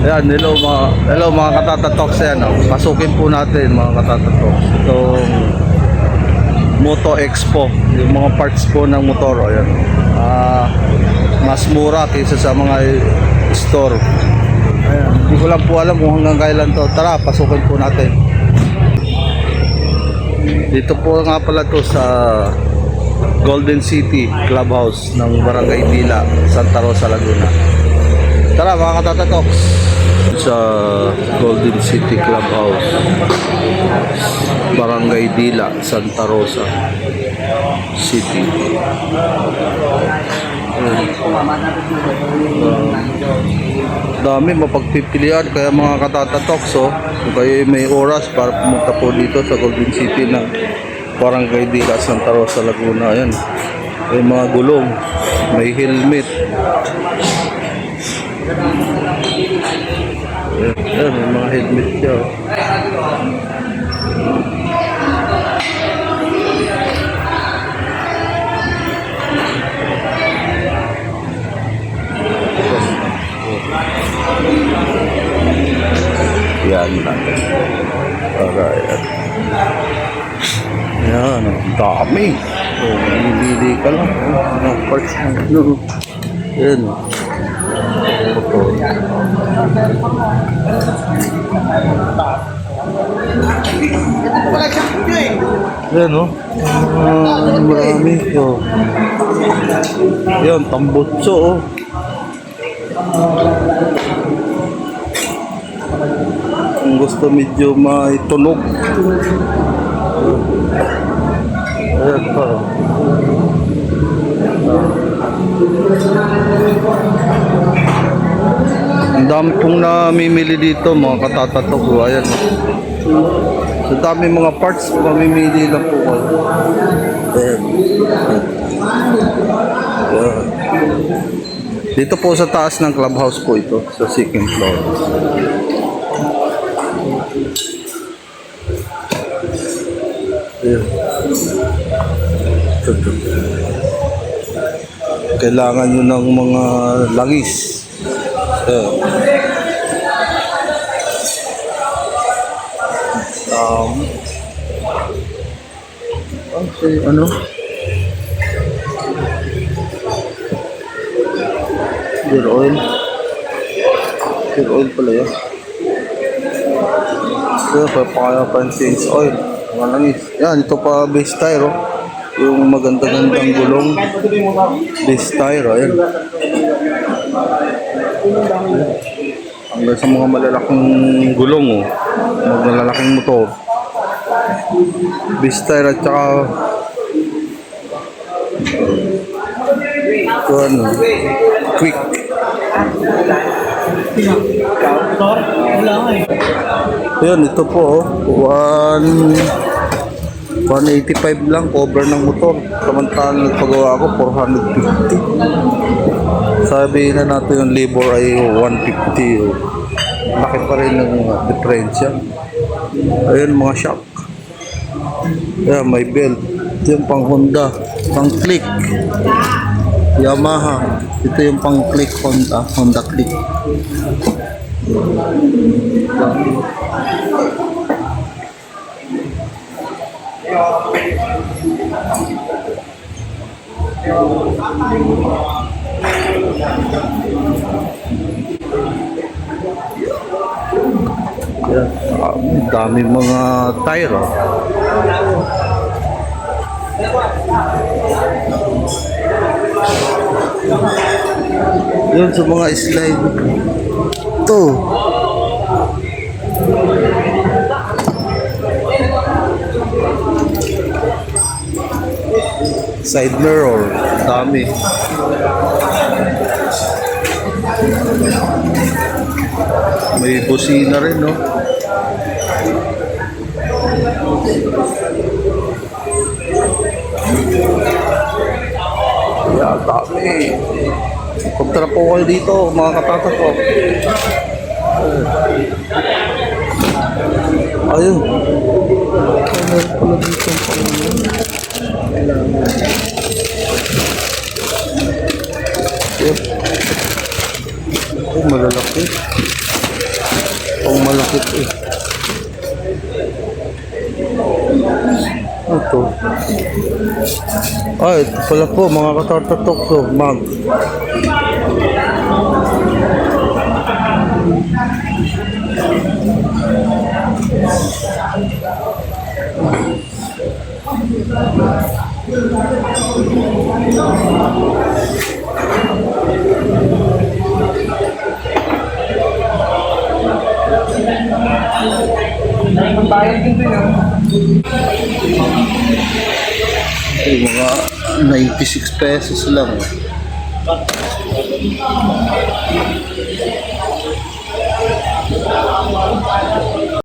Ayan, hello mga katatatok yan. Pasukin po natin mga katatatok. Itong Moto Expo, yung mga parts po ng motor. Ayan. Mas mura kaysa sa mga store. Ayan. Hindi ko lang po alam kung hanggang kailan to. Tara, pasukin po natin. Dito po nga pala to sa Golden City Clubhouse ng Barangay Dila, Santa Rosa, Laguna. Tara mga katatakoks, sa Golden City Clubhouse, Barangay Dila, Santa Rosa City. Dami mapagpipilian, kaya mga katatakoks, kung kayo may oras para pumunta po dito sa Golden City ng Barangay Dila, Santa Rosa, Laguna. Ayan, may mga gulong, may helmet. Ayan, may mga helmet siya. Yan natin. Alright. Yan, ang dami. Bibili ka lang. Ang parts na. Yan. Yan, no? Marami. Yan, tambutso, Kung gusto medyo maitunog. Ayan pa. Ang dami pong namimili dito mga katatatok. Ayan. So dami mga parts, mamimili lang po kayo. Ayan. Ayan. Dito po sa taas ng clubhouse po ito, sa second floor. Ayan. Kailangan nyo ng mga langis. Okay, ano? Gear oil. Gear oil pala yan. Ito pa change oil. Mga langis. Yan, ito pa base tire, yung maganda-gandang gulong. Base tire, ayan. Hanggang sa mga malalaking gulong, malalaking motor. Base tire at saka ito ano, quick. Ayan, ito po 185 lang cover ng motor. Samantalang nagpagawa ko 450. Sabihin na natin yung labor ay 150. Laki pa rin ng diferensya. Ayan mga shock. Ayan, may belt. Ito yung pang Honda, pang click Yamaha. Ito yung pang click Honda click. Dami mga tire. Yun sa mga slide. Ito. Side mirror. Dami. May busina rin, no? Yeah, dami. Punta na po kayo dito, mga katatatok. Ayun. Meron pala dito ang pangalan. Yun. Oh, malalaki. Ang malakit eh. Ito. Ay, ito pala po mga katatatok ko. Mag. Ay, mga 96 pesos lang.